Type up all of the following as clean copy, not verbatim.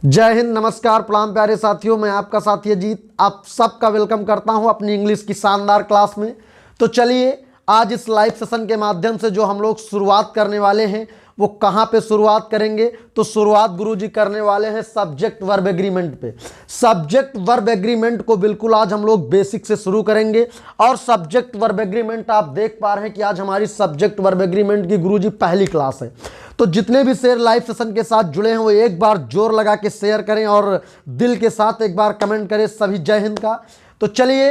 जय हिंद, नमस्कार, प्रणाम प्यारे साथियों। मैं आपका साथी अजीत आप सबका वेलकम करता हूं अपनी इंग्लिश की शानदार क्लास में। तो चलिए आज इस लाइव सेशन के माध्यम से जो हम लोग शुरुआत करने वाले हैं वो कहां पे शुरुआत करेंगे, तो शुरुआत गुरुजी करने वाले हैं सब्जेक्ट वर्ब एग्रीमेंट पे। सब्जेक्ट वर्ब एग्रीमेंट को बिल्कुल आज हम लोग बेसिक से शुरू करेंगे। और सब्जेक्ट वर्ब एग्रीमेंट आप देख पा रहे हैं कि आज हमारी सब्जेक्ट वर्ब एग्रीमेंट की गुरुजी पहली क्लास है। तो जितने भी शेयर लाइव सेशन के साथ जुड़े हैं वो एक बार जोर लगा के शेयर करें और दिल के साथ एक बार कमेंट करें सभी जय हिंद का। तो चलिए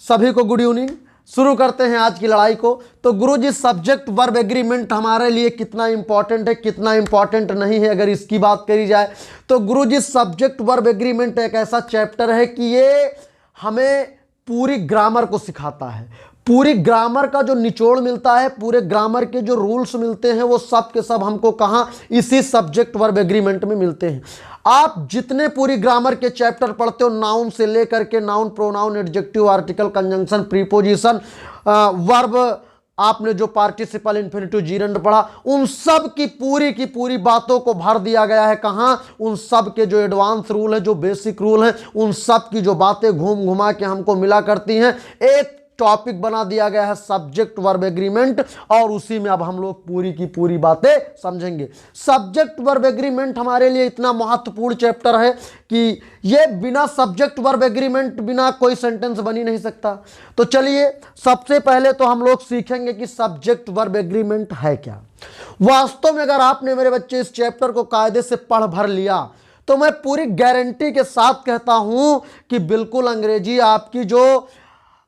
सभी को गुड इवनिंग, शुरू करते हैं आज की लड़ाई को। तो गुरुजी सब्जेक्ट वर्ब एग्रीमेंट हमारे लिए कितना इंपॉर्टेंट है, कितना इंपॉर्टेंट नहीं है, अगर इसकी बात करी जाए तो गुरुजी सब्जेक्ट वर्ब एग्रीमेंट एक ऐसा चैप्टर है कि ये हमें पूरी ग्रामर को सिखाता है। पूरी ग्रामर का जो निचोड़ मिलता है, पूरे ग्रामर के जो रूल्स मिलते हैं वो सब के सब हमको कहाँ, इसी सब्जेक्ट वर्ब एग्रीमेंट में मिलते हैं। आप जितने पूरी ग्रामर के चैप्टर पढ़ते हो, नाउन से लेकर के noun, pronoun, adjective, article, conjunction, preposition, verb, आपने जो पार्टिसिपल, इन्फिनिटिव, जीरंड पढ़ा, उन सब की पूरी बातों को भर दिया गया है कहाँ, उन सब के जो एडवांस रूल है, जो बेसिक रूल है, उन सब की जो बातें घूम घुमा के हमको मिला करती हैं, एक टॉपिक बना दिया गया है सब्जेक्ट वर्ब एग्रीमेंट। और उसी में अब हम लोग पूरी की पूरी बातें समझेंगे। सब्जेक्ट वर्ब एग्रीमेंट हमारे लिए इतना महत्वपूर्ण चैप्टर है कि ये बिना सब्जेक्ट वर्ब एग्रीमेंट बिना कोई सेंटेंस बन ही नहीं सकता। तो चलिए सबसे पहले तो हम लोग सीखेंगे कि सब्जेक्ट वर्ब एग्रीमेंट है क्या। वास्तव में अगर आपने मेरे बच्चे इस चैप्टर को कायदे से पढ़ भर लिया तो मैं पूरी गारंटी के साथ कहता हूं कि बिल्कुल अंग्रेजी आपकी जो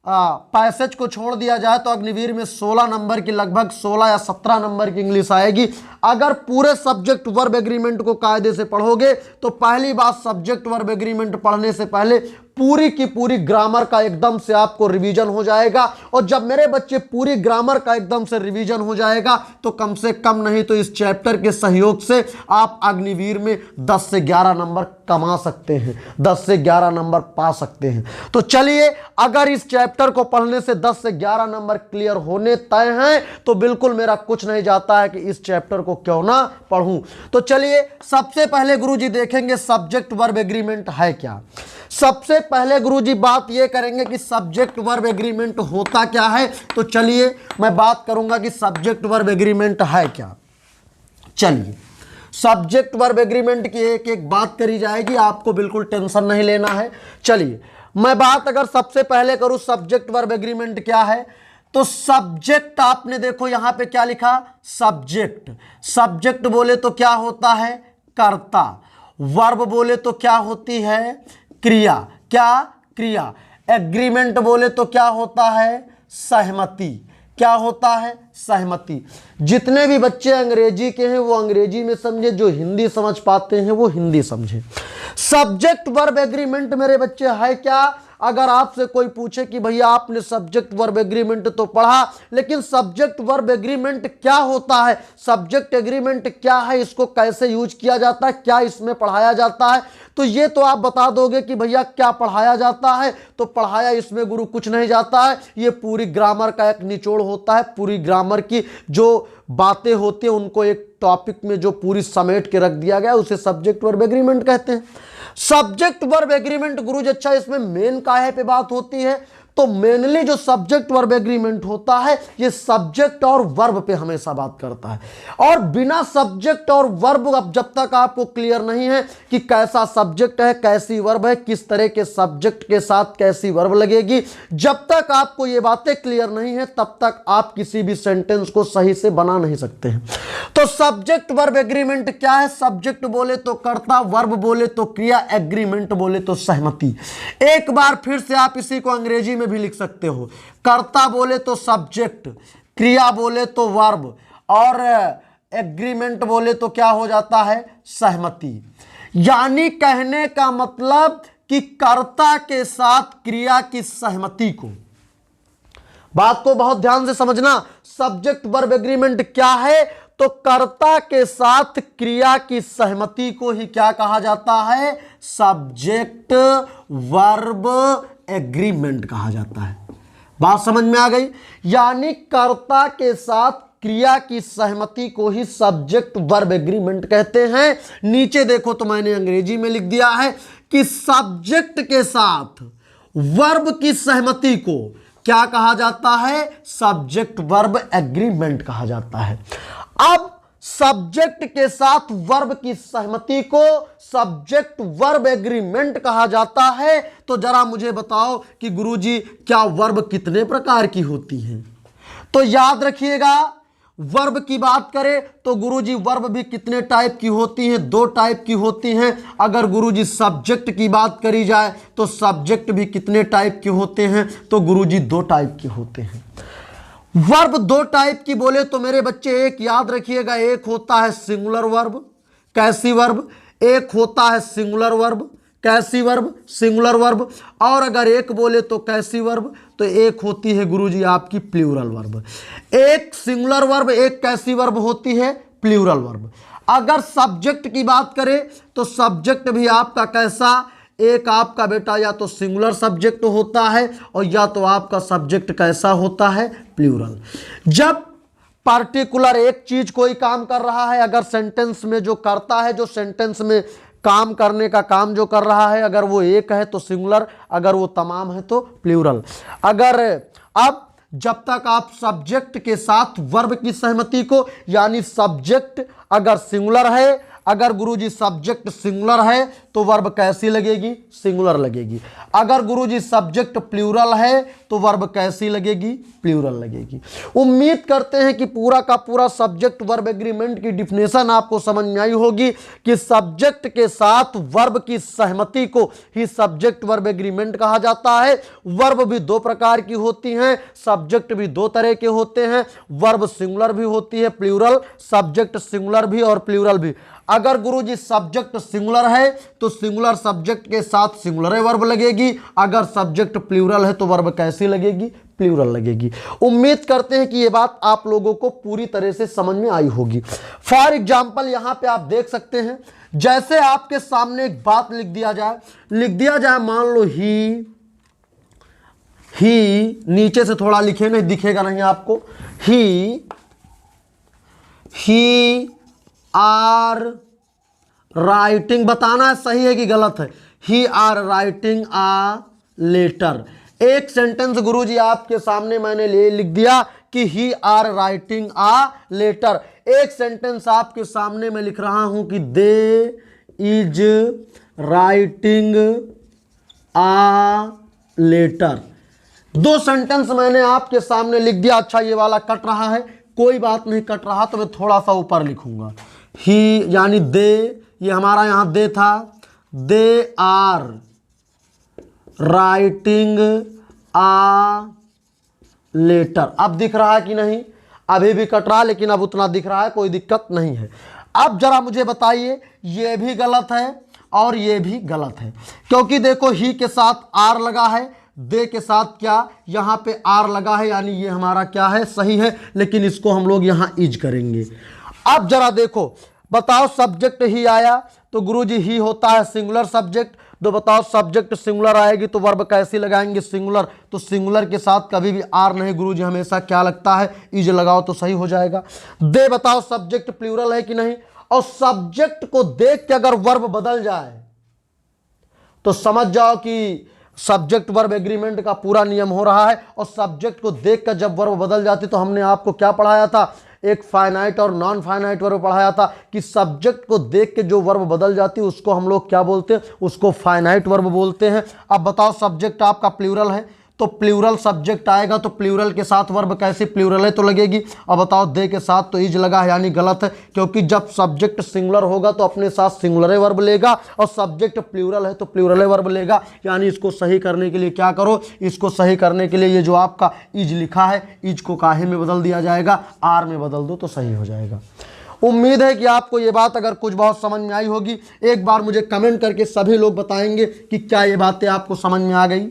पैसेज को छोड़ दिया जाए तो अग्निवीर में 16 नंबर की, लगभग 16 या 17 नंबर की इंग्लिश आएगी। अगर पूरे सब्जेक्ट वर्ब एग्रीमेंट को कायदे से पढ़ोगे तो पहली बात, सब्जेक्ट वर्ब एग्रीमेंट पढ़ने से पहले पूरी की पूरी ग्रामर का एकदम से आपको रिवीजन हो जाएगा। और जब मेरे बच्चे पूरी ग्रामर का एकदम से रिवीजन हो जाएगा तो कम से कम नहीं तो इस चैप्टर के सहयोग से आप अग्निवीर में 10 से 11 नंबर कमा सकते हैं, 10 से 11 नंबर पा सकते हैं। तो चलिए, अगर इस चैप्टर को पढ़ने से 10 से 11 नंबर क्लियर होने तय हैं तो बिल्कुल मेरा कुछ नहीं जाता है कि इस चैप्टर को क्यों ना पढ़ूं। तो चलिए सबसे पहले गुरुजी देखेंगे सब्जेक्ट वर्ब एग्रीमेंट है क्या। सबसे पहले गुरुजी बात यह करेंगे कि सब्जेक्ट वर्ब एग्रीमेंट होता क्या है। तो चलिए मैं बात करूंगा कि सब्जेक्ट वर्ब एग्रीमेंट है क्या। चलिए सब्जेक्ट वर्ब एग्रीमेंट की एक एक बात करी जाएगी, आपको बिल्कुल टेंशन नहीं लेना है। चलिए मैं बात अगर सबसे पहले करूं सब्जेक्ट वर्ब एग्रीमेंट क्या है, तो सब्जेक्ट आपने देखो यहां पे क्या लिखा, सब्जेक्ट। सब्जेक्ट बोले तो क्या होता है, कर्ता। वर्ब बोले तो क्या होती है, क्रिया। क्या, क्रिया। एग्रीमेंट बोले तो क्या होता है, सहमति। क्या होता है, सहमति। जितने भी बच्चे अंग्रेजी के हैं वो अंग्रेजी में समझे, जो हिंदी समझ पाते हैं वो हिंदी समझे। सब्जेक्ट वर्ब एग्रीमेंट मेरे बच्चे है क्या। अगर आपसे कोई पूछे कि भैया आपने सब्जेक्ट वर्ब एग्रीमेंट तो पढ़ा, लेकिन सब्जेक्ट वर्ब एग्रीमेंट क्या होता है, सब्जेक्ट एग्रीमेंट क्या है, इसको कैसे यूज किया जाता है, क्या इसमें पढ़ाया जाता है, तो ये तो आप बता दोगे कि भैया क्या पढ़ाया जाता है। तो पढ़ाया इसमें गुरु कुछ नहीं जाता है, ये पूरी ग्रामर का एक निचोड़ होता है। पूरी ग्रामर की जो बातें होती हैं उनको एक टॉपिक में जो पूरी समेट के रख दिया गया उसे सब्जेक्ट वर्ब एग्रीमेंट कहते हैं। सब्जेक्ट वर्ब एग्रीमेंट गुरुजी, अच्छा इसमें मेन काहे पे बात होती है, तो मेनली जो सब्जेक्ट वर्ब एग्रीमेंट होता है ये सब्जेक्ट और वर्ब पे हमेशा बात करता है। और बिना सब्जेक्ट और वर्ब, अब जब तक आपको क्लियर नहीं है कि कैसा सब्जेक्ट है, कैसी वर्ब है, किस तरह के सब्जेक्ट के साथ कैसी वर्ब लगेगी, जब तक आपको ये बातें क्लियर नहीं है तब तक आप किसी भी सेंटेंस को सही से बना नहीं सकते हैं। तो सब्जेक्ट वर्ब एग्रीमेंट क्या है, सब्जेक्ट बोले तो कर्ता, वर्ब बोले तो क्रिया, एग्रीमेंट बोले तो सहमति। एक बार फिर से आप इसी को अंग्रेजी में भी लिख सकते हो। कर्ता बोले तो सब्जेक्ट, क्रिया बोले तो वर्ब, और एग्रीमेंट बोले तो क्या हो जाता है, सहमति। यानी कहने का मतलब कि कर्ता के साथ क्रिया की सहमति को, बात को बहुत ध्यान से समझना। सब्जेक्ट वर्ब एग्रीमेंट क्या है, तो कर्ता के साथ क्रिया की सहमति को ही क्या कहा जाता है, सब्जेक्ट वर्ब एग्रीमेंट कहा जाता है। बात समझ में आ गई। यानी कर्ता के साथ क्रिया की सहमति को ही सब्जेक्ट वर्ब एग्रीमेंट कहते हैं। नीचे देखो तो मैंने अंग्रेजी में लिख दिया है कि सब्जेक्ट के साथ वर्ब की सहमति को क्या कहा जाता है? सब्जेक्ट वर्ब एग्रीमेंट कहा जाता है। अब सब्जेक्ट के साथ वर्ब की सहमति को सब्जेक्ट वर्ब एग्रीमेंट कहा जाता है। तो जरा मुझे बताओ कि गुरुजी क्या वर्ब कितने प्रकार की होती हैं? तो याद रखिएगा, वर्ब की बात करें तो गुरुजी वर्ब भी कितने टाइप की होती हैं? 2 टाइप की होती हैं। अगर गुरुजी सब्जेक्ट की बात करी जाए तो सब्जेक्ट भी कितने टाइप के होते हैं? तो गुरुजी 2 टाइप के होते हैं। वर्ब 2 टाइप की बोले तो मेरे बच्चे एक याद रखिएगा, एक होता है सिंगुलर वर्ब, कैसी वर्ब, एक होता है सिंगुलर वर्ब, कैसी वर्ब, सिंगुलर वर्ब। और अगर एक बोले तो कैसी वर्ब, तो एक होती है गुरुजी आपकी प्लूरल वर्ब। एक सिंगुलर वर्ब, एक कैसी वर्ब होती है? Plural verb. अगर सब्जेक्ट की बात करें तो सब्जेक्ट भी आपका कैसा? एक आपका बेटा या तो सिंगुलर सब्जेक्ट होता है और या तो आपका सब्जेक्ट कैसा होता है? प्लूरल। जब पार्टिकुलर एक चीज कोई काम कर रहा है, अगर सेंटेंस में जो करता है, जो सेंटेंस में काम करने का काम जो कर रहा है, अगर वो एक है तो सिंगुलर, अगर वो तमाम है तो प्लूरल। अगर अब जब तक आप सब्जेक्ट के साथ वर्ब की सहमति को, यानी सब्जेक्ट अगर सिंगुलर है, अगर गुरुजी सब्जेक्ट सिंगुलर है तो वर्ब कैसी लगेगी? सिंगुलर लगेगी। अगर गुरुजी सब्जेक्ट प्लूरल है तो वर्ब कैसी लगेगी? प्लूरल लगेगी। उम्मीद करते हैं कि पूरा का पूरा सब्जेक्ट वर्ब एग्रीमेंट की डिफिनेशन आपको समझ में आई होगी कि सब्जेक्ट के साथ वर्ब की सहमति को ही सब्जेक्ट वर्ब एग्रीमेंट कहा जाता है। वर्ब भी 2 प्रकार की होती हैं, सब्जेक्ट भी 2 तरह के होते हैं। वर्ब सिंगुलर भी होती है, प्लूरल, सब्जेक्ट सिंगुलर भी और प्लूरल भी। अगर गुरुजी सब्जेक्ट सिंगुलर है तो सिंगुलर सब्जेक्ट के साथ सिंगुलर वर्ब लगेगी। अगर सब्जेक्ट प्लूरल है तो वर्ब कैसी लगेगी? प्लूरल लगेगी। उम्मीद करते हैं कि ये बात आप लोगों को पूरी तरह से समझ में आई होगी। फॉर एग्जाम्पल यहां पे आप देख सकते हैं, जैसे आपके सामने एक बात लिख दिया जाए, मान लो ही, नीचे से थोड़ा लिखे, नहीं दिखेगा नहीं आपको, ही आर राइटिंग, बताना है सही है कि गलत है। He are writing a letter. एक सेंटेंस गुरुजी आपके सामने मैंने लिख दिया कि he are writing a letter. एक सेंटेंस आपके सामने मैं लिख रहा हूं कि they is writing a letter. 2 sentence मैंने आपके सामने लिख दिया। अच्छा ये वाला कट रहा है, कोई बात नहीं, कट रहा तो मैं थोड़ा सा ऊपर लिखूंगा। ही यानी दे, ये हमारा यहां दे था, they are writing a letter. अब दिख रहा है कि नहीं? अभी भी कट रहा, लेकिन अब उतना दिख रहा है, कोई दिक्कत नहीं है। अब जरा मुझे बताइए, ये भी गलत है और ये भी गलत है, क्योंकि देखो ही के साथ आर लगा है, दे के साथ क्या यहां पे आर लगा है, यानी ये हमारा क्या है? सही है, लेकिन इसको हम लोग यहां इज करेंगे। अब जरा देखो, बताओ सब्जेक्ट ही आया तो गुरुजी ही होता है सिंगुलर सब्जेक्ट। तो बताओ सब्जेक्ट सिंगुलर आएगी तो वर्ब कैसी लगाएंगे? सिंगुलर। तो सिंगुलर के साथ कभी भी आर नहीं गुरुजी, हमेशा क्या लगता है? इज लगाओ तो सही हो जाएगा। दे बताओ सब्जेक्ट प्लूरल है कि नहीं? और सब्जेक्ट को देख के अगर वर्ब बदल जाए तो समझ जाओ कि सब्जेक्ट वर्ब एग्रीमेंट का पूरा नियम हो रहा है। और सब्जेक्ट को देखकर जब वर्ब बदल जाती तो हमने आपको क्या पढ़ाया था? एक फाइनाइट और नॉन फाइनाइट वर्ब पढ़ाया था कि सब्जेक्ट को देख के जो वर्ब बदल जाती है उसको हम लोग क्या बोलते हैं? उसको फाइनाइट वर्ब बोलते हैं। अब बताओ सब्जेक्ट आपका प्लूरल है तो प्लूरल सब्जेक्ट आएगा तो प्लूरल के साथ वर्ब कैसे? प्लूरल है तो लगेगी। अब बताओ दे के साथ तो इज लगा है, यानी गलत है, क्योंकि जब सब्जेक्ट सिंगुलर होगा तो अपने साथ सिंगुलर वर्ब लेगा और सब्जेक्ट प्लूरल है तो प्लूरल वर्ब लेगा। यानी इसको सही करने के लिए क्या करो? इसको सही करने के लिए ये जो आपका इज लिखा है, इज को काहे में बदल दिया जाएगा? आर में बदल दो तो सही हो जाएगा। उम्मीद है कि आपको ये बात अगर कुछ बहुत समझ में आई होगी। एक बार मुझे कमेंट करके सभी लोग बताएंगे कि क्या ये बातें आपको समझ में आ गई।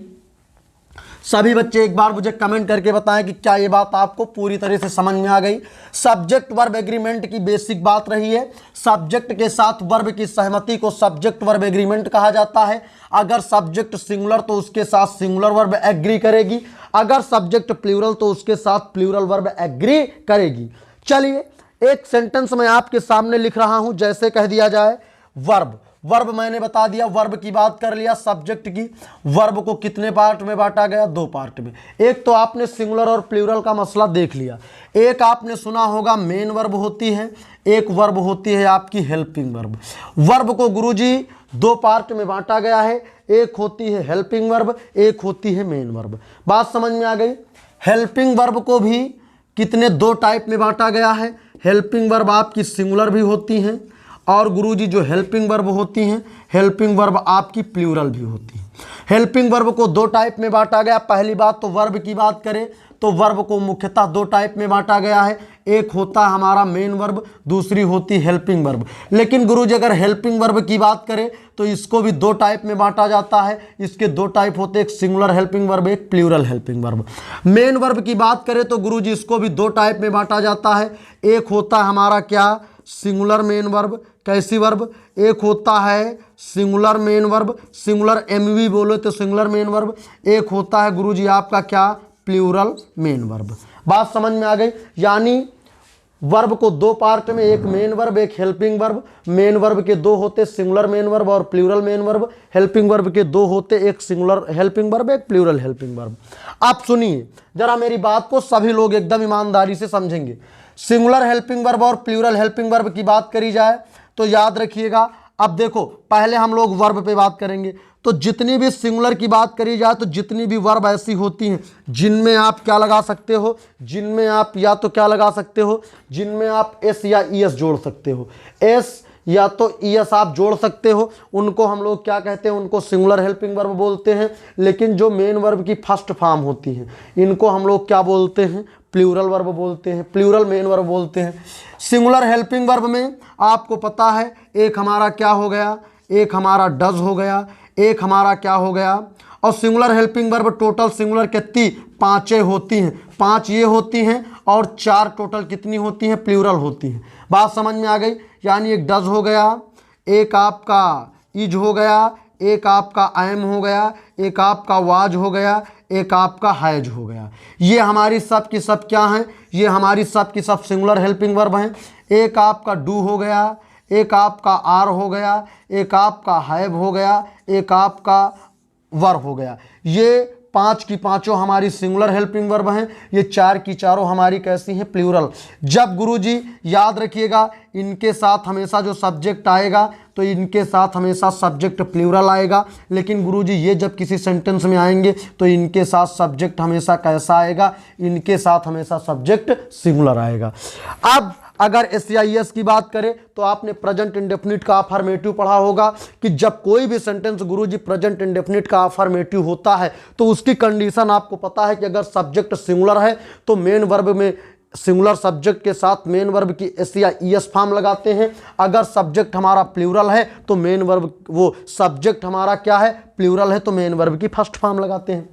सभी बच्चे एक बार मुझे कमेंट करके बताएं कि क्या ये बात आपको पूरी तरह से समझ में आ गई। सब्जेक्ट वर्ब एग्रीमेंट की बेसिक बात रही है। सब्जेक्ट के साथ वर्ब की सहमति को सब्जेक्ट वर्ब एग्रीमेंट कहा जाता है। अगर सब्जेक्ट सिंगुलर तो उसके साथ सिंगुलर वर्ब एग्री करेगी, अगर सब्जेक्ट प्लूरल तो उसके साथ प्लूरल वर्ब एग्री करेगी। चलिए एक सेंटेंस मैं आपके सामने लिख रहा हूं, जैसे कह दिया जाए वर्ब। वर्ब मैंने बता दिया, वर्ब की बात कर लिया, सब्जेक्ट की। वर्ब को कितने पार्ट में बांटा गया? 2 पार्ट में। एक तो आपने सिंगुलर और प्लूरल का मसला देख लिया। एक आपने सुना होगा मेन वर्ब होती है, एक वर्ब होती है आपकी हेल्पिंग वर्ब। वर्ब को गुरुजी 2 पार्ट में बांटा गया है, एक होती है हेल्पिंग वर्ब, एक होती है मेन वर्ब। बात समझ में आ गई? हेल्पिंग वर्ब को भी कितने 2 टाइप में बांटा गया है। हेल्पिंग वर्ब आपकी सिंगुलर भी होती हैं, और गुरुजी जो हेल्पिंग वर्ब होती हैं, हेल्पिंग वर्ब आपकी प्लूरल भी होती है। हेल्पिंग वर्ब को 2 टाइप में बांटा गया। पहली बात तो वर्ब की बात करें तो वर्ब को मुख्यतः 2 टाइप में बांटा गया है। एक होता है हमारा मेन वर्ब, दूसरी होती हेल्पिंग वर्ब। लेकिन गुरुजी अगर हेल्पिंग वर्ब की बात करें तो इसको भी 2 टाइप में बांटा जाता है। इसके 2 टाइप होते हैं, एक सिंगुलर हेल्पिंग वर्ब, एक plural helping verb. Main verb की बात करें तो गुरुजी इसको भी 2 टाइप में बांटा जाता है। एक होता है हमारा क्या? Singular main verb. कैसी वर्ब? एक होता है singular main verb, singular MV बोलो तो सिंगुलर मेन वर्ब। एक होता है गुरुजी आपका क्या? Plural main verb. बात समझ में आ गई? यानी वर्ब को 2 पार्ट में, एक मेन वर्ब, एक हेल्पिंग वर्ब। मेन वर्ब के 2 होते, सिंगुलर मेन वर्ब और plural main verb. Helping verb के 2 होते, एक सिंगुलर हेल्पिंग वर्ब, एक प्लूरल हेल्पिंग वर्ब। आप सुनिए जरा मेरी बात को, सभी लोग एकदम ईमानदारी से समझेंगे। सिंगुलर हेल्पिंग वर्ब और प्लूरल हेल्पिंग वर्ब की बात करी जाए तो याद रखिएगा। अब देखो पहले हम लोग वर्ब पे बात करेंगे, तो जितनी भी सिंगुलर की बात करी जाए तो जितनी भी वर्ब ऐसी होती हैं जिनमें आप क्या लगा सकते हो, जिनमें आप या तो क्या लगा सकते हो, जिनमें आप एस या ईएस जोड़ सकते हो। एस या तो ईएस आप जोड़ सकते हो, उनको हम लोग क्या कहते हैं? उनको सिंगुलर हेल्पिंग वर्ब बोलते हैं। लेकिन जो मेन वर्ब की फर्स्ट फॉर्म होती है इनको हम लोग क्या बोलते हैं? प्लूरल वर्ब बोलते हैं, प्लूरल मेन वर्ब बोलते हैं। सिंगुलर हेल्पिंग वर्ब में आपको पता है एक हमारा क्या हो गया? एक हमारा डज हो गया, एक हमारा क्या हो गया? और singular helping verb total singular कितनी? 5 होती हैं। 5 ये होती हैं और 4 टोटल कितनी होती हैं? प्लूरल होती हैं। बात समझ में आ गई? यानी एक डज हो गया, एक आपका इज हो गया, एक आपका एम हो गया, एक आपका वाज हो गया, एक आपका हैज हो गया। ये हमारी सब की सब क्या हैं? ये हमारी सब की सब सिंगुलर हेल्पिंग वर्ब हैं। एक आपका डू हो गया, एक आपका आर हो गया, एक आपका हैव हो गया, एक आपका वर हो गया। ये 5 की 5 हमारी सिंगुलर हेल्पिंग वर्ब हैं। ये 4 की 4 हमारी कैसी हैं? प्लूरल। जब गुरुजी याद रखिएगा इनके साथ हमेशा जो सब्जेक्ट आएगा तो इनके साथ हमेशा सब्जेक्ट प्लूरल आएगा। लेकिन गुरुजी ये जब किसी सेंटेंस में आएंगे तो इनके साथ सब्जेक्ट हमेशा कैसा आएगा? इनके साथ हमेशा सब्जेक्ट सिंगुलर आएगा। अब अगर एस की बात करें तो आपने प्रेजेंट इंडेफिनिट का अफर्मेटिव पढ़ा होगा कि जब कोई भी सेंटेंस गुरुजी प्रेजेंट इंडेफिनिट का अफर्मेटिव होता है तो उसकी कंडीशन आपको पता है कि अगर सब्जेक्ट सिंगुलर है तो मेन वर्ब में सिंगुलर सब्जेक्ट के साथ मेन वर्ब की एस या ईएस फॉर्म लगाते हैं। अगर सब्जेक्ट हमारा प्लूरल है तो मेन वर्ब, वो सब्जेक्ट हमारा क्या है? प्लूरल है, तो मेन वर्ब की फर्स्ट फॉर्म लगाते हैं।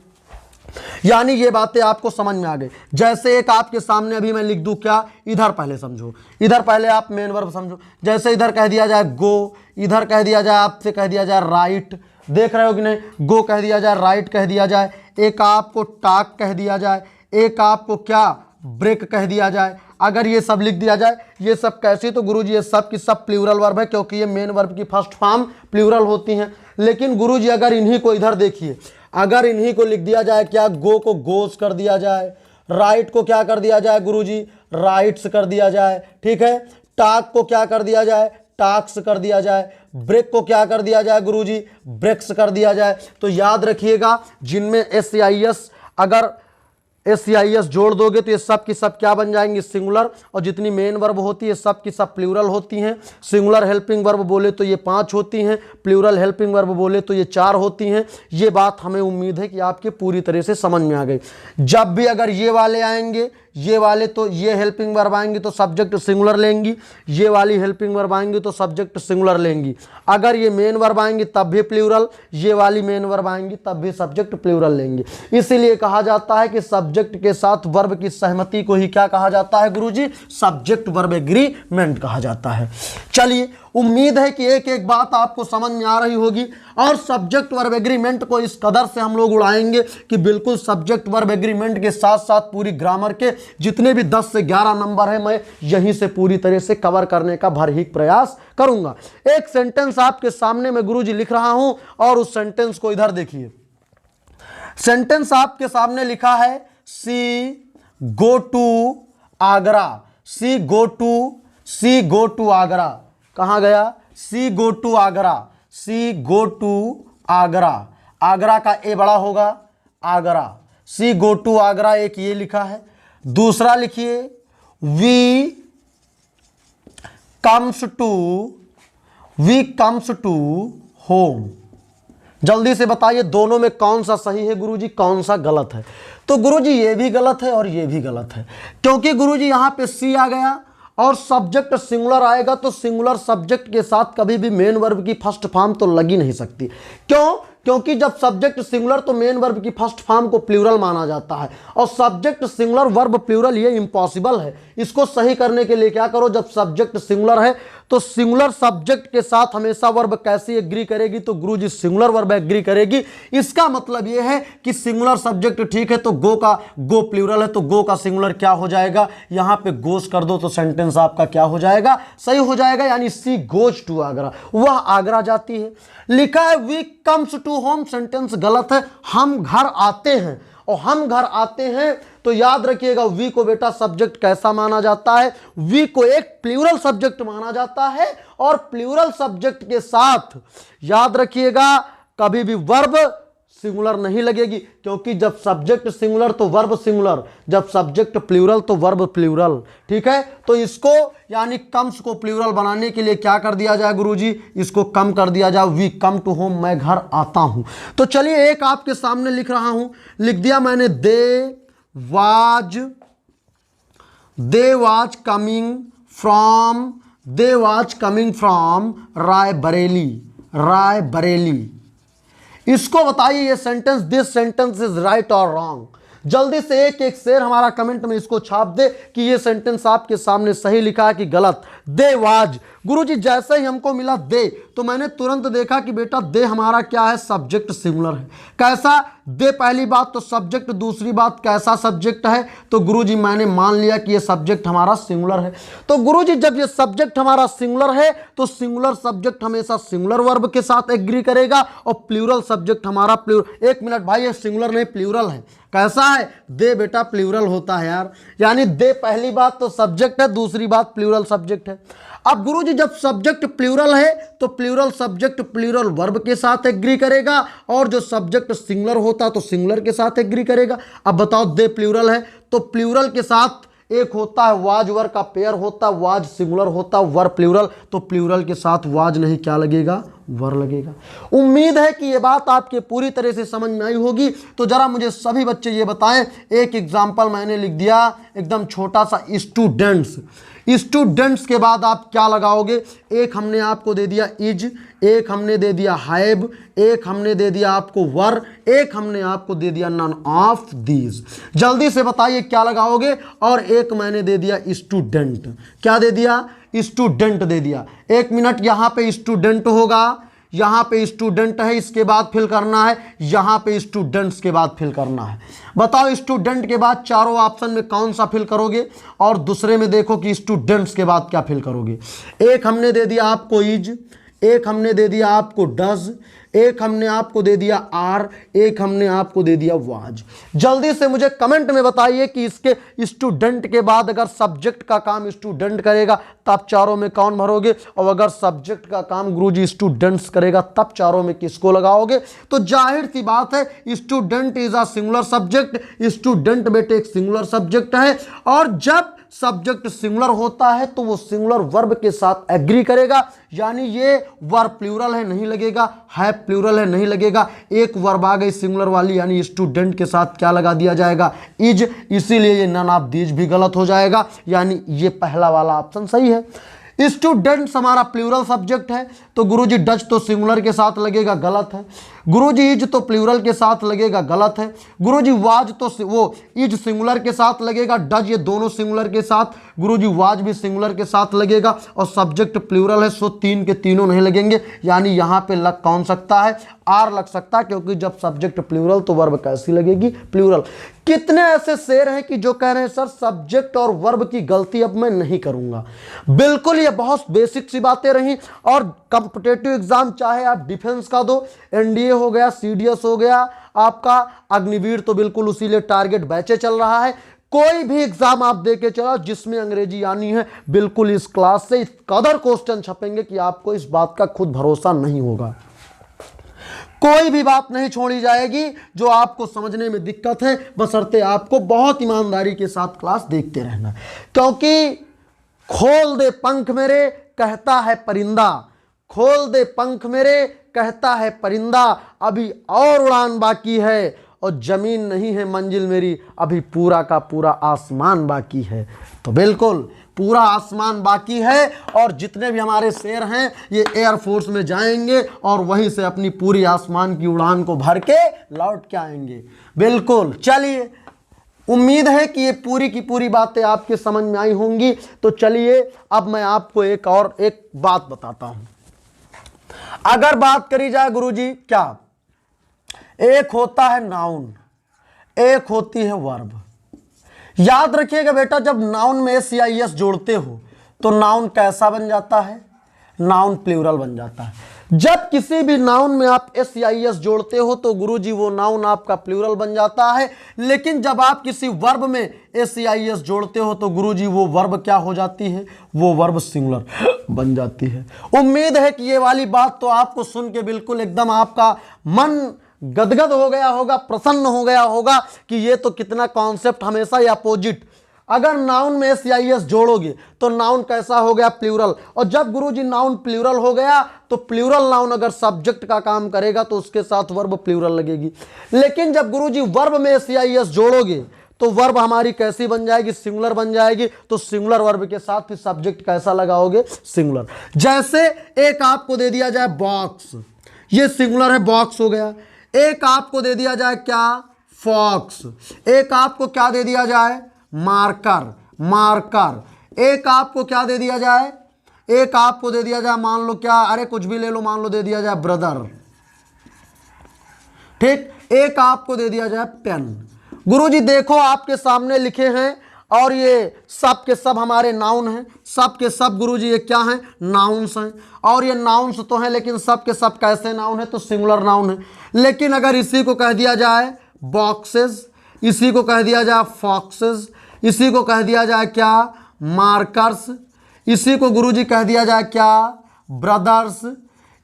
यानी ये बातें आपको समझ में आ गई। जैसे एक आपके सामने अभी मैं लिख दूं क्या? इधर पहले समझो, इधर पहले आप मेन वर्ब समझो। जैसे इधर कह दिया जाए गो, इधर कह दिया जाए आपसे कह दिया जाए राइट, देख रहे हो कि नहीं? गो कह दिया जाए, राइट कह दिया जाए, एक आपको टाक कह दिया जाए, एक आपको क्या ब्रेक कह दिया जाए। अगर ये सब लिख दिया जाए, ये सब कैसे? तो गुरुजी ये सब की सब प्लूरल वर्ब है, क्योंकि ये मेन वर्ब की फर्स्ट फॉर्म प्लूरल होती हैं। लेकिन गुरुजी अगर इन्हीं को इधर देखिए, अगर इन्हीं को लिख दिया जाए क्या? गो को गोस कर दिया जाए, राइट को क्या कर दिया जाए गुरुजी? राइट्स कर दिया जाए, ठीक है। टाक को क्या कर दिया जाए? टाक्स कर दिया जाए। ब्रेक को क्या कर दिया जाए गुरुजी? ब्रेक्स कर दिया जाए। तो याद रखिएगा जिनमें एस या एस, अगर एस या एस जोड़ दोगे तो ये सब की सब क्या बन जाएंगे? सिंगुलर। और जितनी मेन वर्ब होती है सब की सब प्लूरल होती हैं। सिंगुलर हेल्पिंग वर्ब बोले तो ये 5 होती हैं, प्लूरल हेल्पिंग वर्ब बोले तो ये 4 होती हैं। ये बात हमें उम्मीद है कि आपके पूरी तरह से समझ में आ गई। जब भी अगर ये वाले आएंगे, ये वाले, तो ये हेल्पिंग वर्ब आएंगे तो सब्जेक्ट सिंगुलर लेंगी, ये वाली हेल्पिंग वर्ब आएंगे तो सब्जेक्ट सिंगुलर लेंगी। अगर ये मेन वर्ब आएंगी तब भी प्लूरल, ये वाली मेन वर्ब आएंगी तब भी सब्जेक्ट प्लूरल लेंगे। इसीलिए कहा जाता है कि सब्जेक्ट के साथ वर्ब की सहमति को ही क्या कहा जाता है गुरुजी? सब्जेक्ट वर्ब एग्रीमेंट कहा जाता है। चलिए उम्मीद है कि एक एक बात आपको समझ में आ रही होगी और सब्जेक्ट वर्ब एग्रीमेंट को इस कदर से हम लोग उड़ाएंगे कि बिल्कुल सब्जेक्ट वर्ब एग्रीमेंट के साथ साथ पूरी ग्रामर के जितने भी 10 से 11 नंबर हैं मैं यहीं से पूरी तरह से कवर करने का भरहीक प्रयास करूंगा। एक सेंटेंस आपके सामने मैं गुरुजी लिख रहा हूं और उस सेंटेंस को इधर देखिए। सेंटेंस आपके सामने लिखा है she go to Agra. She go to Agra. कहां गया? She go to Agra. She go to Agra. Agra का ए बड़ा होगा, Agra. She go to Agra, एक ये लिखा है। दूसरा लिखिए वी कम्स टू होम। जल्दी से बताइए दोनों में कौन सा सही है गुरुजी, कौन सा गलत है? तो गुरुजी ये भी गलत है और ये भी गलत है, क्योंकि गुरुजी यहां पे सी आ गया और सब्जेक्ट सिंगुलर आएगा तो सिंगुलर सब्जेक्ट के साथ कभी भी मेन वर्ब की फर्स्ट फॉर्म तो लगी नहीं सकती। क्यों? क्योंकि जब सब्जेक्ट सिंगुलर तो मेन वर्ब की फर्स्ट फॉर्म को प्लूरल माना जाता है और सब्जेक्ट सिंगुलर वर्ब प्लूरल ये इम्पॉसिबल है। इसको सही करने के लिए क्या करो, जब सब्जेक्ट सिंगुलर है तो सिंगुलर सब्जेक्ट के साथ हमेशा वर्ब कैसी एग्री करेगी? तो गुरुजी सिंगुलर वर्ब एग्री करेगी। इसका मतलब यह है कि सिंगुलर सब्जेक्ट ठीक है तो गो प्लूरल है तो गो का सिंगुलर क्या हो जाएगा? यहां पे गोस कर दो तो सेंटेंस आपका क्या हो जाएगा? सही हो जाएगा, यानी सी गोज टू आगरा, वह आगरा जाती है। लिखा है we comes to home, sentence गलत है। हम घर आते हैं, और हम घर आते हैं तो याद रखिएगा वी को बेटा सब्जेक्ट कैसा माना जाता है? वी को एक प्लूरल सब्जेक्ट माना जाता है और प्लूरल सब्जेक्ट के साथ याद रखिएगा कभी भी वर्ब सिंगुलर नहीं लगेगी, क्योंकि जब सब्जेक्ट सिंगुलर तो वर्ब सिंगुलर, जब सब्जेक्ट प्लूरल तो वर्ब प्लूरल। ठीक है, तो इसको यानी कम्स को प्लूरल बनाने के लिए क्या कर दिया जाए गुरुजी? इसको कम कर दिया जाए, वी कम टू होम, मैं घर आता हूं। तो चलिए एक आपके सामने लिख रहा हूं, लिख दिया मैंने they was coming from Raebareli. इसको बताइए ये sentence, this sentence is right और रॉन्ग। जल्दी से एक एक शेर हमारा कमेंट में इसको छाप दे कि ये सेंटेंस आपके सामने सही लिखा है कि गलत। दे वाज, गुरुजी जैसे ही हमको मिला दे तो मैंने तुरंत देखा कि बेटा दे हमारा क्या है? सब्जेक्ट सिंगुलर है। कैसा? दे पहली बात तो सब्जेक्ट, दूसरी बात कैसा सब्जेक्ट है? तो गुरुजी मैंने मान लिया कि ये सब्जेक्ट हमारा सिंगुलर है। तो गुरुजी जब ये सब्जेक्ट हमारा सिंगुलर है तो सिंगुलर सब्जेक्ट हमेशा सिंगुलर वर्ब के साथ एग्री करेगा और प्लूरल सब्जेक्ट हमारा प्लूरल। एक मिनट भाई, ये सिंगुलर नहीं प्लूरल है। कैसा है? दे बेटा प्लूरल होता है यार, यानी दे पहली बात तो सब्जेक्ट है, दूसरी बात प्लूरल सब्जेक्ट है। अब गुरुजी जब सब्जेक्ट प्लूरल है तो प्लूरल सब्जेक्ट प्लूरल वर्ब के साथ एग्री करेगा और जो सब्जेक्ट सिंगुलर होता तो सिंगुलर के साथ एग्री करेगा। अब बताओ दे प्लूरल है तो प्लूरल के साथ एक होता है वाज वर का पेयर होता, वाज सिंगुलर होता, वर प्लूरल, तो प्लूरल के साथ वाज नहीं क्या लगेगा? वर लगेगा। उम्मीद है कि ये बात आपके पूरी तरह से समझ में आई होगी। तो जरा मुझे सभी बच्चे ये बताएं, एक एग्जाम्पल मैंने लिख दिया एकदम छोटा सा, स्टूडेंट्स। स्टूडेंट्स के बाद आप क्या लगाओगे? एक हमने आपको दे दिया इज, एक हमने दे दिया हैव, एक हमने दे दिया आपको वर, एक हमने आपको दे दिया नन ऑफ दीज। जल्दी से बताइए क्या लगाओगे? और एक मैंने दे दिया स्टूडेंट। क्या दे दिया? स्टूडेंट दे दिया। एक मिनट, यहां पे स्टूडेंट होगा, यहां पे स्टूडेंट है, इसके बाद फिल करना है, यहां पे स्टूडेंट्स के बाद फिल करना है। बताओ स्टूडेंट के बाद चारों ऑप्शन में कौन सा फिल करोगे? और दूसरे में देखो कि स्टूडेंट्स के बाद क्या फिल करोगे। एक हमने दे दिया आपको इज, एक हमने दे दिया आपको डज, एक हमने आपको दे दिया आर, एक हमने आपको दे दिया वाज। जल्दी से मुझे कमेंट में बताइए कि इसके स्टूडेंट के बाद अगर सब्जेक्ट का काम स्टूडेंट करेगा तब चारों में कौन भरोगे, और अगर सब्जेक्ट का काम गुरुजी स्टूडेंट्स करेगा तब चारों में किसको लगाओगे? तो जाहिर सी बात है student is a singular subject, student बेटे एक सिंगुलर सब्जेक्ट है और जब सब्जेक्ट सिंगुलर होता है तो वो सिंगुलर वर्ब के साथ एग्री करेगा, यानी ये वर्ब प्लूरल है नहीं लगेगा, है प्लूरल है नहीं लगेगा। एक वर्ब आ गई सिंगुलर वाली, यानी स्टूडेंट के साथ क्या लगा दिया जाएगा? इज, इसीलिए ये नन ऑफ दीज भी गलत हो जाएगा, यानी ये पहला वाला ऑप्शन सही है। स्टूडेंट्स हमारा प्लूरल सब्जेक्ट है, तो गुरुजी डच तो सिंगुलर के साथ लगेगा, गलत है। गुरुजी इज तो प्लूरल के साथ लगेगा, गलत है। गुरुजी वाज तो वो इज सिंगुलर के साथ लगेगा, डज ये दोनों सिंगुलर के साथ, गुरुजी वाज भी सिंगुलर के साथ लगेगा, और सब्जेक्ट प्लूरल है, सो तीन के तीनों नहीं लगेंगे। यानी यहाँ पे लग कौन सकता है, आर लग सकता है, क्योंकि जब सब्जेक्ट प्लूरल तो वर्ब कैसी लगेगी, प्लूरल। कितने ऐसे शेर हैं कि जो कह रहे हैं सर सब्जेक्ट और वर्ब की गलती अब मैं नहीं करूंगा। बिल्कुल ये बहुत बेसिक सी बातें रही, और कॉम्पिटिटिव एग्जाम चाहे आप डिफेंस का दो, एनडीए हो गया, सीडीएस हो गया, आपका अग्निवीर तो बिल्कुल उसी लिए टारगेट बैचे चल रहा है, कोई भी एग्जाम आप देके चलो जिसमें अंग्रेजी आनी है, बिल्कुल इस क्लास से इस कदर क्वेश्चन छपेंगे कि आपको इस बात का खुद भरोसा नहीं होगा। कोई भी बात नहीं छोड़ी जाएगी जो आपको समझने में दिक्कत है, बशर्ते आपको बहुत ईमानदारी के साथ क्लास देखते रहना। क्योंकि खोल दे पंख मेरे कहता है परिंदा, खोल दे पंख मेरे कहता है परिंदा, अभी और उड़ान बाकी है, और जमीन नहीं है मंजिल मेरी, अभी पूरा का पूरा आसमान बाकी है। तो बिल्कुल पूरा आसमान बाकी है, और जितने भी हमारे शेर हैं ये एयरफोर्स में जाएंगे और वहीं से अपनी पूरी आसमान की उड़ान को भर के लौट के आएंगे। बिल्कुल, चलिए उम्मीद है कि ये पूरी की पूरी बातें आपके समझ में आई होंगी। तो चलिए अब मैं आपको एक बात बताता हूं। अगर बात करी जाए गुरुजी, क्या एक होता है नाउन, एक होती है वर्ब। याद रखिएगा बेटा, जब नाउन में एस या एस जोड़ते हो तो नाउन कैसा बन जाता है, नाउन प्लूरल बन जाता है। जब किसी भी नाउन में आप एस या एस जोड़ते हो तो गुरुजी वो नाउन आपका प्लूरल बन जाता है। लेकिन जब आप किसी वर्ब में एस या एस जोड़ते हो तो गुरुजी वो वर्ब क्या हो जाती है, वो वर्ब सिंगुलर बन जाती है। उम्मीद है कि ये वाली बात तो आपको सुन के बिल्कुल एकदम आपका मन गदगद हो गया होगा, प्रसन्न हो गया होगा कि ये तो कितना कॉन्सेप्ट हमेशा ही अपोजिट। अगर नाउन में एस या एस जोड़ोगे तो नाउन कैसा हो गया, प्लूरल। और जब गुरुजी नाउन प्लूरल हो गया तो प्लूरल नाउन अगर सब्जेक्ट का काम करेगा तो उसके साथ वर्ब प्लूरल लगेगी। लेकिन जब गुरुजी वर्ब में एस या एस जोड़ोगे तो वर्ब हमारी कैसी बन जाएगी, सिंगुलर बन जाएगी। तो सिंगुलर वर्ब के साथ फिर सब्जेक्ट कैसा लगाओगे, सिंगुलर। जैसे एक आपको दे दिया जाए बॉक्स, ये सिंगुलर है, बॉक्स हो गया। एक आपको दे दिया जाए क्या, फॉक्स। एक आपको क्या दे दिया जाए, मार्कर, मार्कर। एक आपको क्या दे दिया जाए, एक आपको दे दिया जाए, मान लो क्या, अरे कुछ भी ले लो, मान लो दे दिया जाए ब्रदर, ठीक। एक आपको दे दिया जाए पेन। गुरुजी देखो आपके सामने लिखे हैं और ये सब के सब हमारे नाउन हैं, सब के सब गुरुजी ये क्या हैं, नाउन्स हैं। और ये नाउन्स तो हैं लेकिन सब के सब कैसे नाउन है, तो सिंगुलर नाउन है। लेकिन अगर इसी को कह दिया जाए बॉक्सेस, इसी को कह दिया जाए फॉक्सेस, इसी को कह दिया जाए क्या, मार्कर्स, इसी को गुरुजी कह दिया जाए क्या, ब्रदर्स,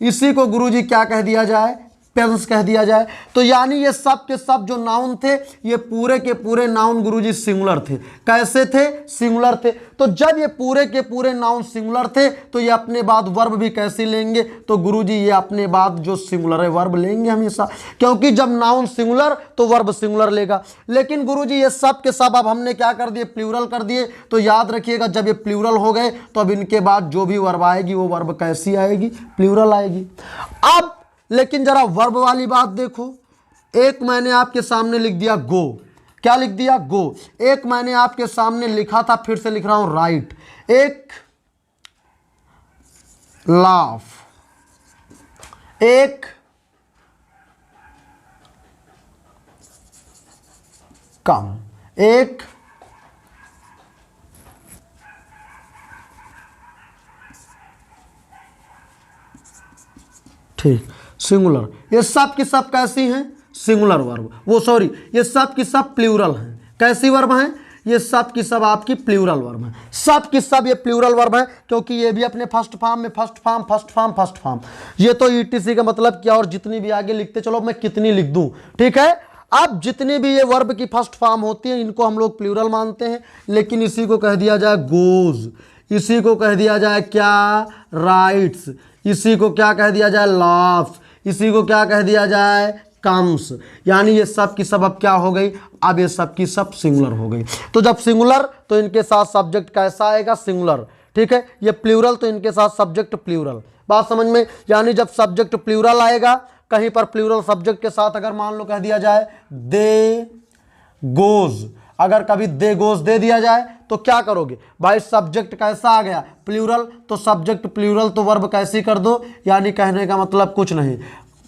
इसी को गुरुजी क्या कह दिया जाए, पेंस कह दिया जाए। तो यानी ये सब के सब जो नाउन थे ये पूरे के पूरे नाउन गुरुजी सिंगुलर थे। कैसे थे, सिंगुलर थे। तो जब ये पूरे के पूरे नाउन सिंगुलर थे तो ये अपने बाद वर्ब भी कैसे लेंगे, तो गुरुजी ये अपने बाद जो सिंगुलर है वर्ब लेंगे हमेशा, क्योंकि जब नाउन सिंगुलर तो वर्ब सिंगुलर लेगा। लेकिन गुरुजी ये सब के सब अब हमने क्या कर दिए, प्लूरल कर दिए। तो याद रखिएगा जब ये प्लूरल हो गए तो अब इनके बाद जो भी वर्ब आएगी वो वर्ब कैसी आएगी, प्लूरल आएगी। अब लेकिन जरा वर्ब वाली बात देखो। एक मैंने आपके सामने लिख दिया गो, क्या लिख दिया, गो। एक मैंने आपके सामने लिखा था, फिर से लिख रहा हूं, राइट। एक लाफ, एक कम, एक ठीक, सिंगुलर। ये सब की सब कैसी हैं, सिंगुलर वर्ब, वो सॉरी ये सब की सब प्लूरल हैं। कैसी वर्ब हैं, ये सब की सब आपकी प्लूरल वर्ब हैं। सब की सब ये प्लूरल वर्ब है, क्योंकि ये भी अपने फर्स्ट फॉर्म में, first form, first form, first form. ये तो ईटीसी का मतलब क्या, और जितनी भी आगे लिखते चलो, मैं कितनी लिख दूं, ठीक है। अब जितनी भी ये वर्ब की फर्स्ट फॉर्म होती है इनको हम लोग प्लूरल मानते हैं। लेकिन इसी को कह दिया जाए गोज, इसी को कह दिया जाए क्या, राइट्स, इसी को क्या कह दिया जाए, लाफ्स, इसी को क्या कह दिया जाए, कम्स। यानी ये सब की सब अब क्या हो गई, अब ये सब की सब सिंगुलर हो गई। तो जब सिंगुलर तो इनके साथ सब्जेक्ट कैसा आएगा, सिंगुलर, ठीक है, ये प्लूरल तो इनके साथ सब्जेक्ट प्लूरल, बात समझ में। यानी जब सब्जेक्ट प्लूरल आएगा कहीं पर प्लूरल सब्जेक्ट के साथ, अगर मान लो कह दिया जाए दे गोज, अगर कभी दे गोज दे दिया जाए तो क्या करोगे भाई, सब्जेक्ट कैसा आ गया प्लूरल, तो सब्जेक्ट प्लूरल तो वर्ब कैसी कर दो, यानी कहने का मतलब कुछ नहीं,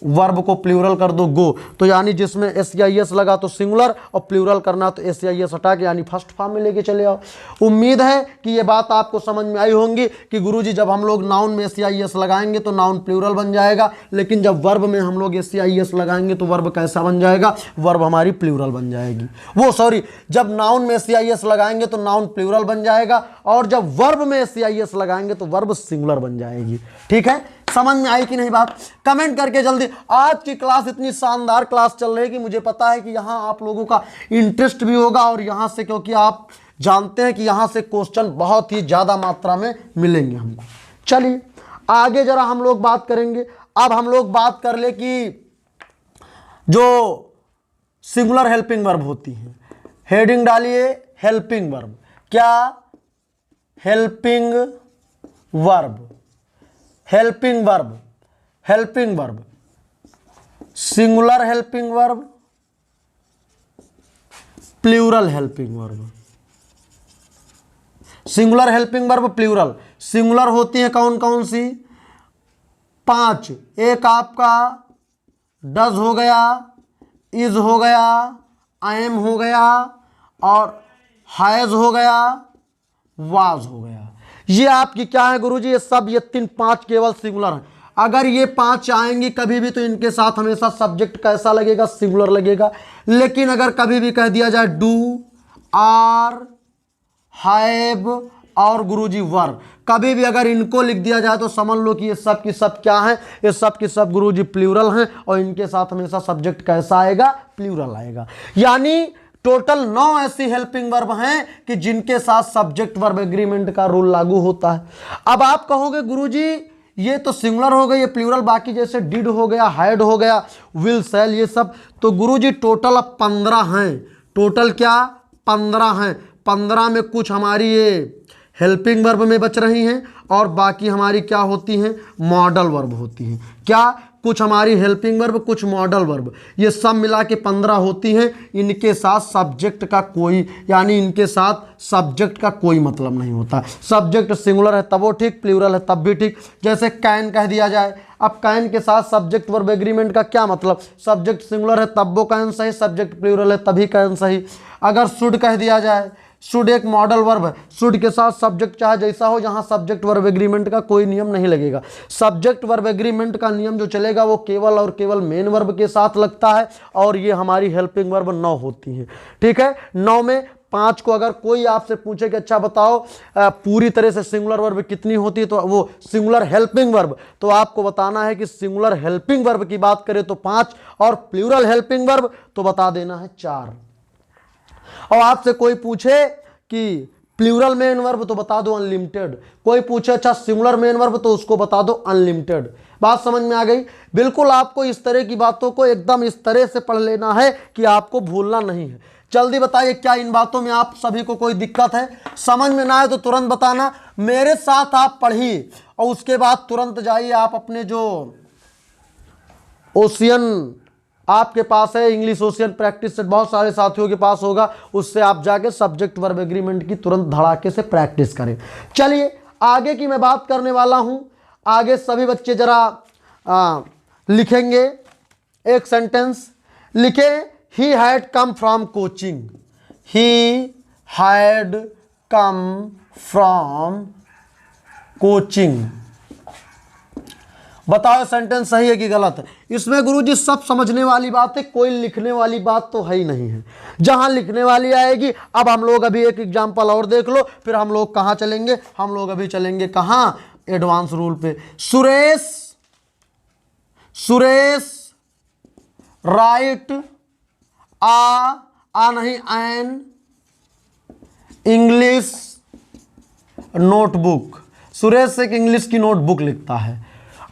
वर्ब को प्लूरल कर दो गो, तो यानी जिसमें एस आई एस लगा तो सिंगुलर, और प्लूरल करना तो एस आई एस हटा के यानी फर्स्ट फॉर्म में लेके चले आओ। उम्मीद है कि ये बात आपको समझ में आई होंगी कि गुरुजी जब हम लोग नाउन में एस आई एस लगाएंगे तो नाउन प्लूरल बन जाएगा, लेकिन जब वर्ब में हम लोग एस आई एस लगाएंगे तो वर्ब कैसा बन जाएगा, वर्ब हमारी प्लूरल बन जाएगी। वो सॉरी, जब नाउन में एस आई एस लगाएंगे तो नाउन प्लूरल बन जाएगा, और जब वर्ब में एस आई एस लगाएंगे तो वर्ब सिंगुलर बन जाएगी। ठीक है, समझ में आई कि नहीं बात, कमेंट करके जल्दी। आज की क्लास इतनी शानदार क्लास चल रही है कि मुझे पता है कि यहाँ आप लोगों का इंटरेस्ट भी होगा, और यहाँ से, क्योंकि आप जानते हैं कि यहाँ से क्वेश्चन बहुत ही ज़्यादा मात्रा में मिलेंगे हमको। चलिए आगे जरा हम लोग बात करेंगे। अब हम लोग बात कर ले कि जो सिंगुलर हेल्पिंग वर्ब होती है, हेडिंग डालिए हेल्पिंग वर्ब। क्या helping verb, helping verb, helping verb, singular helping verb, plural helping verb. Singular helping verb plural, singular होती है कौन कौन सी, 5, एक आपका डज हो गया, इज हो गया, आई एम हो गया, और हैज हो गया, वाज हो गया। ये आपकी क्या है गुरुजी, ये सब, ये 5 केवल सिंगुलर हैं। अगर ये 5 आएंगी कभी भी तो इनके साथ हमेशा सब्जेक्ट कैसा लगेगा, सिंगुलर लगेगा। लेकिन अगर कभी भी कह दिया जाए डू, आर, हैव और गुरुजी वर, कभी भी अगर इनको लिख दिया जाए तो समझ लो कि ये सब की सब क्या है, ये सब की सब गुरुजी प्लूरल हैं, और इनके साथ हमेशा सब्जेक्ट कैसा आएगा, प्लूरल आएगा। यानी टोटल 9 ऐसी हेल्पिंग वर्ब हैं कि जिनके साथ सब्जेक्ट वर्ब एग्रीमेंट का रूल लागू होता है। अब आप कहोगे गुरुजी ये तो सिंगुलर हो गई, ये प्लूरल, बाकी जैसे डिड हो गया, हैड हो गया, विल, शैल, ये सब, तो गुरुजी टोटल अब 15 हैं। टोटल क्या, 15 हैं। 15 में कुछ हमारी ये हेल्पिंग वर्ब में बच रही हैं, और बाकी हमारी क्या होती हैं, मॉडल वर्ब होती हैं। क्या, कुछ हमारी हेल्पिंग वर्ब, कुछ मॉडल वर्ब, ये सब मिला के 15 होती हैं। इनके साथ सब्जेक्ट का कोई, यानी इनके साथ सब्जेक्ट का कोई मतलब नहीं होता। सब्जेक्ट सिंगुलर है तब वो ठीक, प्लूरल है तब भी ठीक। जैसे कैन कह दिया जाए, अब कैन के साथ सब्जेक्ट वर्ब एग्रीमेंट का क्या मतलब, सब्जेक्ट सिंगुलर है तब वो कैन सही, सब्जेक्ट प्लूरल है तभी कैन सही। अगर शुड कह दिया जाए, शुड एक मॉडल वर्ब है, शुड के साथ सब्जेक्ट चाहे जैसा हो, जहां सब्जेक्ट वर्ब एग्रीमेंट का कोई नियम नहीं लगेगा। सब्जेक्ट वर्ब एग्रीमेंट का नियम जो चलेगा वो केवल और केवल मेन वर्ब के साथ लगता है, और ये हमारी हेल्पिंग वर्ब 9 होती हैं। ठीक है, 9 में 5 को अगर कोई आपसे पूछे कि अच्छा बताओ पूरी तरह से सिंगुलर वर्ब कितनी होती है, तो वो सिंगुलर हेल्पिंग वर्ब, तो आपको बताना है कि सिंगुलर हेल्पिंग वर्ब की बात करें तो 5, और प्लूरल हेल्पिंग वर्ब तो बता देना है 4। और आपसे कोई पूछे कि प्लूरल मेन वर्ब तो बता दो अनलिमिटेड, कोई पूछे अच्छा सिंगुलर मेन वर्ब तो उसको बता दो अनलिमिटेड। बात समझ में आ गई। बिल्कुल आपको इस तरह की बातों को एकदम इस तरह से पढ़ लेना है कि आपको भूलना नहीं है। जल्दी बताइए क्या इन बातों में आप सभी को कोई दिक्कत है, समझ में ना आए तो तुरंत बताना। मेरे साथ आप पढ़िए और उसके बाद तुरंत जाइए आप अपने जो ओशियन आपके पास है, इंग्लिश ओशियन प्रैक्टिस सेट बहुत सारे साथियों के पास होगा, उससे आप जाके सब्जेक्ट वर्ब एग्रीमेंट की तुरंत धड़ाके से प्रैक्टिस करें। चलिए आगे की मैं बात करने वाला हूं। आगे सभी बच्चे जरा लिखेंगे एक सेंटेंस, लिखे he had come from coaching, he had come from coaching. बताओ सेंटेंस सही है कि गलत है। इसमें गुरुजी सब समझने वाली बात है, कोई लिखने वाली बात तो है ही नहीं है। जहां लिखने वाली आएगी, अब हम लोग अभी एक एग्जांपल और देख लो, फिर हम लोग कहां चलेंगे, हम लोग अभी चलेंगे कहां, एडवांस रूल पे। सुरेश राइट आ नहीं एन इंग्लिश नोटबुक। सुरेश एक इंग्लिश की नोटबुक लिखता है।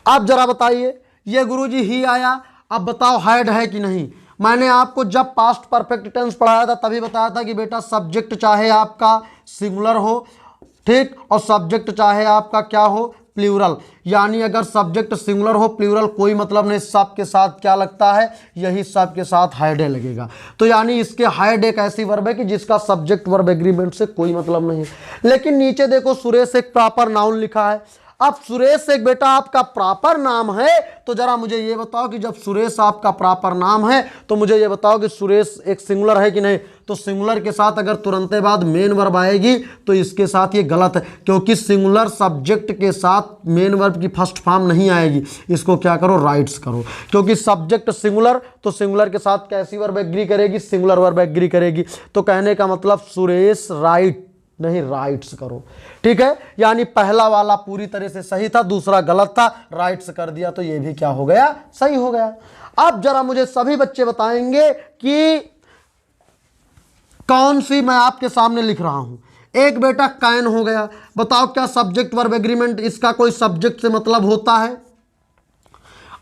अब जरा बताइए, ये गुरुजी ही आया, अब बताओ हैड है कि नहीं। मैंने आपको जब पास्ट परफेक्ट टेंस पढ़ाया था तभी बताया था कि बेटा सब्जेक्ट चाहे आपका सिंगुलर हो ठीक, और सब्जेक्ट चाहे आपका क्या हो, प्लूरल, यानी अगर सब्जेक्ट सिंगुलर हो प्लूरल कोई मतलब नहीं, सब के साथ क्या लगता है, यही सब के साथ हाइड लगेगा। तो यानी इसके हाइड एक ऐसी वर्ब है कि जिसका सब्जेक्ट वर्ब एग्रीमेंट से कोई मतलब नहीं है। लेकिन नीचे देखो सुरेश एक प्रॉपर नाउन लिखा है। अब सुरेश एक बेटा आपका प्रॉपर नाम है, तो जरा मुझे ये बताओ कि जब सुरेश आपका प्रॉपर नाम है तो मुझे ये बताओ कि सुरेश एक सिंगुलर है कि नहीं। तो सिंगुलर के साथ अगर तुरंत बाद मेन वर्ब आएगी तो इसके साथ ये गलत है, क्योंकि सिंगुलर सब्जेक्ट के साथ मेन वर्ब की फर्स्ट फॉर्म नहीं आएगी। इसको क्या करो, राइट्स करो, क्योंकि सब्जेक्ट सिंगुलर, तो सिंगुलर के साथ कैसी वर्ब एग्री करेगी, सिंगुलर वर्ब एग्री करेगी। तो कहने का मतलब सुरेश राइट नहीं, राइट्स करो। ठीक है, यानी पहला वाला पूरी तरह से सही था, दूसरा गलत था, राइट्स कर दिया तो ये भी क्या हो गया, सही हो गया। अब जरा मुझे सभी बच्चे बताएंगे कि कौन सी मैं आपके सामने लिख रहा हूं। एक बेटा कैन हो गया, बताओ क्या सब्जेक्ट वर्ब एग्रीमेंट इसका कोई सब्जेक्ट से मतलब होता है।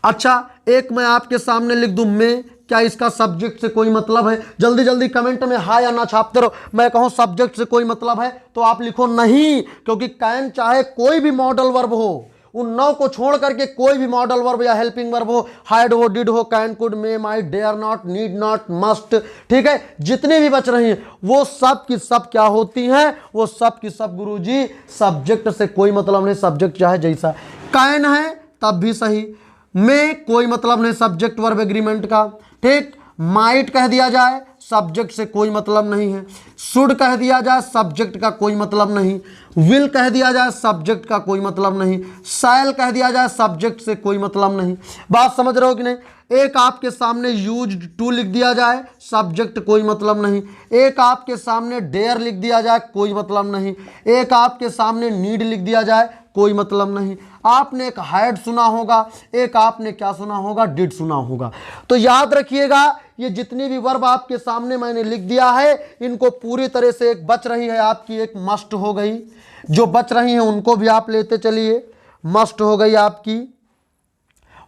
अच्छा, एक मैं आपके सामने लिख दूं मैं, क्या इसका सब्जेक्ट से कोई मतलब है। जल्दी जल्दी कमेंट में हाँ या ना छापते रहो। मैं कहूं सब्जेक्ट से कोई मतलब है तो आप लिखो नहीं, क्योंकि कैन चाहे कोई भी मॉडल वर्ब हो, उन 9 को छोड़ करके कोई भी मॉडल वर्ब या हेल्पिंग वर्ब हो, हाइड हो, डिड हो, can, could, may, might, dare not, need not, must, ठीक है, जितनी भी बच रही हैं वो सब की सब क्या होती हैं, वो सब की सब गुरुजी सब्जेक्ट से कोई मतलब नहीं, सब्जेक्ट चाहे जैसा। कैन है तब भी सही, में कोई मतलब नहीं सब्जेक्ट वर्ब एग्रीमेंट का, ठीक। माइट कह दिया जाए सब्जेक्ट से कोई मतलब नहीं है, शुड कह दिया जाए सब्जेक्ट का कोई मतलब नहीं, विल कह दिया जाए सब्जेक्ट का कोई मतलब नहीं, शैल कह दिया जाए सब्जेक्ट से कोई मतलब नहीं। बात समझ रहे हो कि नहीं। एक आपके सामने यूज्ड टू लिख दिया जाए सब्जेक्ट कोई मतलब नहीं, एक आपके सामने डेयर लिख दिया जाए कोई मतलब नहीं, एक आपके सामने नीड लिख दिया जाए कोई मतलब नहीं। आपने एक हाइड सुना होगा, एक आपने क्या सुना होगा, डिड सुना होगा। तो याद रखिएगा ये जितनी भी वर्ब आपके सामने मैंने लिख दिया है इनको पूरी तरह से एक बच रही है आपकी, एक मस्ट हो गई, जो बच रही हैं उनको भी आप लेते चलिए। मस्ट हो गई आपकी,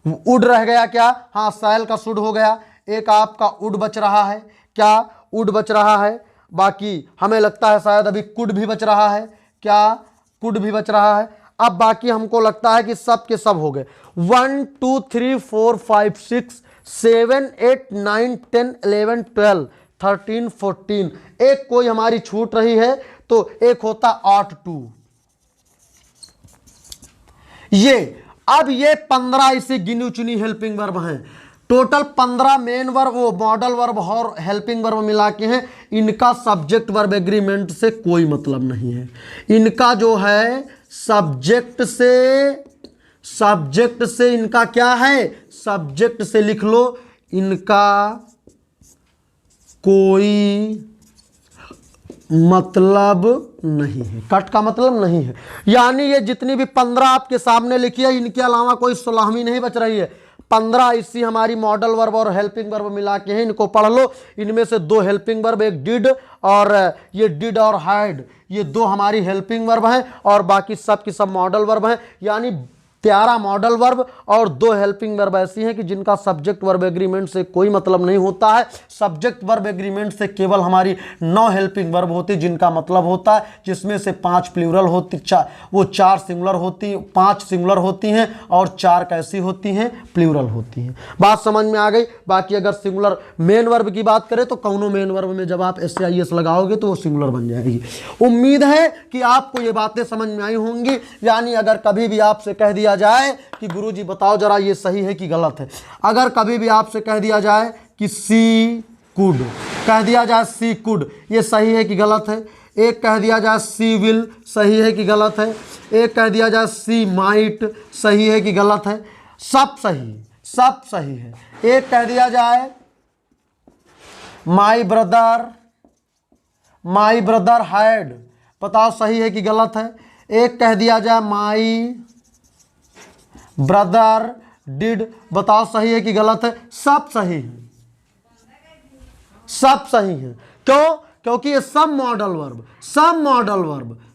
उड रह गया क्या, हाँ सैल का शुड हो गया, एक आपका उड बच रहा है, क्या उड बच रहा है, बाकी हमें लगता है शायद अभी कुड भी बच रहा है, क्या कुड भी बच रहा है। अब बाकी हमको लगता है कि सब के सब हो गए। 1 2 3 4 5 6 7 8 9 10 11 12 13 14, एक कोई हमारी छूट रही है तो एक होता 8 2। ये अब ये 15 इसे गिनी चुनी हेल्पिंग वर्ब हैं, टोटल 15 मेन वर्ब वो मॉडल वर्ब और हेल्पिंग वर्ब मिला के हैं। इनका सब्जेक्ट वर्ब एग्रीमेंट से कोई मतलब नहीं है, इनका जो है सब्जेक्ट से इनका क्या है, सब्जेक्ट से लिख लो, इनका कोई मतलब नहीं है, कट का मतलब नहीं है। यानी ये जितनी भी 15 आपके सामने लिखी है इनके अलावा कोई 16वीं नहीं बच रही है। 15 इसी हमारी मॉडल वर्ब और हेल्पिंग वर्ब मिला के हैं, इनको पढ़ लो। इनमें से 2 हेल्पिंग वर्ब, एक डिड और ये डिड और हाइड, ये 2 हमारी हेल्पिंग वर्ब हैं और बाकी सब की सब मॉडल वर्ब हैं। यानी 13 मॉडल वर्ब और 2 हेल्पिंग वर्ब ऐसी हैं कि जिनका सब्जेक्ट वर्ब एग्रीमेंट से कोई मतलब नहीं होता है। सब्जेक्ट वर्ब एग्रीमेंट से केवल हमारी 9 हेल्पिंग वर्ब होती जिनका मतलब होता है, जिसमें से 5 प्लूरल होती, 4 सिंगुलर होती, 5 सिंगुलर होती हैं और 4 कैसी होती हैं, प्लूरल होती हैं। बात समझ में आ गई। बाकी अगर सिंगुलर मेन वर्ब की बात करें तो कौनो मेन वर्ब में जब आप SIS लगाओगे तो वो सिंगुलर बन जाएगी। उम्मीद है कि आपको ये बातें समझ में आई होंगी। यानी अगर कभी भी आपसे कह दिया जाए कि गुरुजी बताओ जरा ये सही है कि गलत है, अगर कभी भी आपसे कह दिया जाए कि सी कुड, कह दिया जाए सी कुड, ये सही है कि गलत है, एक कह दिया जाए सी विल, सही है कि गलत है, एक कह दिया जाए सी माइट, सही है कि गलत है, सब सही, सब सही है। एक कह दिया जाए माई ब्रदर हैड, बताओ सही है कि गलत है। एक कह दिया जाए माई ब्रदर डिड, बताओ सही है कि गलत है। सब सही है, सब सही है। क्यों? क्योंकि ये सब मॉडल वर्ब,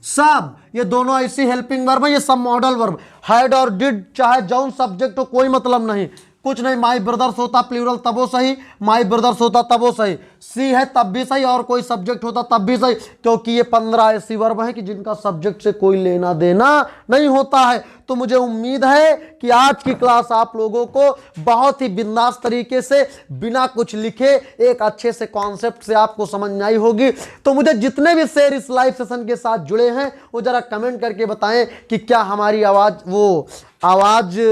सब ये दोनों ऐसी हेल्पिंग वर्ब है, ये सब मॉडल वर्ब। हैड और डिड चाहे जौन सब्जेक्ट हो कोई मतलब नहीं, कुछ नहीं, माई ब्रदर्स होता प्लूरल तब वो सही, माई ब्रदर्स होता तब वो सही, सी है तब भी सही, और कोई सब्जेक्ट होता तब भी सही, क्योंकि ये 15 ऐसी वर्ब है कि जिनका सब्जेक्ट से कोई लेना देना नहीं होता है। तो मुझे उम्मीद है कि आज की क्लास आप लोगों को बहुत ही बिंदास तरीके से बिना कुछ लिखे एक अच्छे से कॉन्सेप्ट से आपको समझ में आई होगी। तो मुझे जितने भी शेयर इस लाइव सेशन के साथ जुड़े हैं वो जरा कमेंट करके बताएं कि क्या हमारी आवाज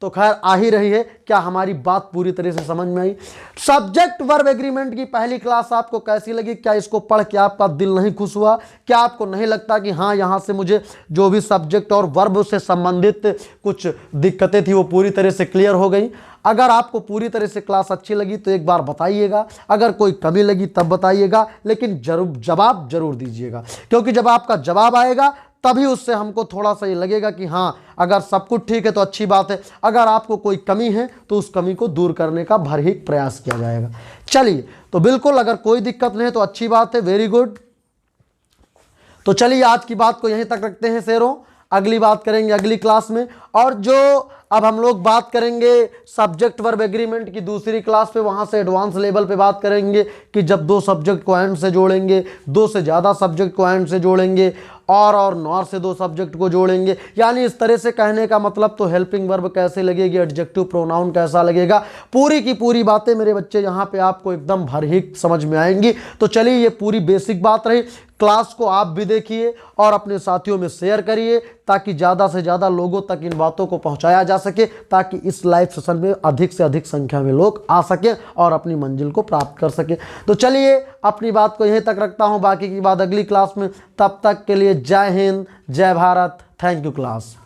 तो खैर आ ही रही है, क्या हमारी बात पूरी तरह से समझ में आई। सब्जेक्ट वर्ब एग्रीमेंट की पहली क्लास आपको कैसी लगी? क्या इसको पढ़ के आपका दिल नहीं खुश हुआ? क्या आपको नहीं लगता कि हाँ, यहाँ से मुझे जो भी सब्जेक्ट और वर्ब से संबंधित कुछ दिक्कतें थी वो पूरी तरह से क्लियर हो गई? अगर आपको पूरी तरह से क्लास अच्छी लगी तो एक बार बताइएगा, अगर कोई कमी लगी तब बताइएगा, लेकिन जवाब जरूर दीजिएगा, क्योंकि जब आपका जवाब आएगा तभी उससे हमको थोड़ा सा ये लगेगा कि हाँ, अगर सब कुछ ठीक है तो अच्छी बात है, अगर आपको कोई कमी है तो उस कमी को दूर करने का भरहीक प्रयास किया जाएगा। चलिए, तो बिल्कुल अगर कोई दिक्कत नहीं है तो अच्छी बात है, वेरी गुड। तो चलिए आज की बात को यहीं तक रखते हैं शेरों, अगली बात करेंगे अगली क्लास में। और जो अब हम लोग बात करेंगे सब्जेक्ट वर्ब एग्रीमेंट की दूसरी क्लास पे, वहाँ से एडवांस लेवल पे बात करेंगे कि जब दो सब्जेक्ट को एंड से जोड़ेंगे, दो से ज़्यादा सब्जेक्ट को एंड से जोड़ेंगे, और नॉर से दो सब्जेक्ट को जोड़ेंगे, यानी इस तरह से कहने का मतलब तो हेल्पिंग वर्ब कैसे लगेगी, एडजेक्टिव प्रोनाउन कैसा लगेगा, पूरी की पूरी बातें मेरे बच्चे यहाँ पे आपको एकदम भरहीक समझ में आएंगी। तो चलिए, ये पूरी बेसिक बात रही। क्लास को आप भी देखिए और अपने साथियों में शेयर करिए ताकि ज़्यादा से ज़्यादा लोगों तक इन बातों को पहुंचाया जा सके, ताकि इस लाइव सेशन में अधिक से अधिक संख्या में लोग आ सकें और अपनी मंजिल को प्राप्त कर सकें। तो चलिए, अपनी बात को यहीं तक रखता हूं, बाकी की बात अगली क्लास में। तब तक के लिए जय हिंद, जय भारत, थैंक यू क्लास।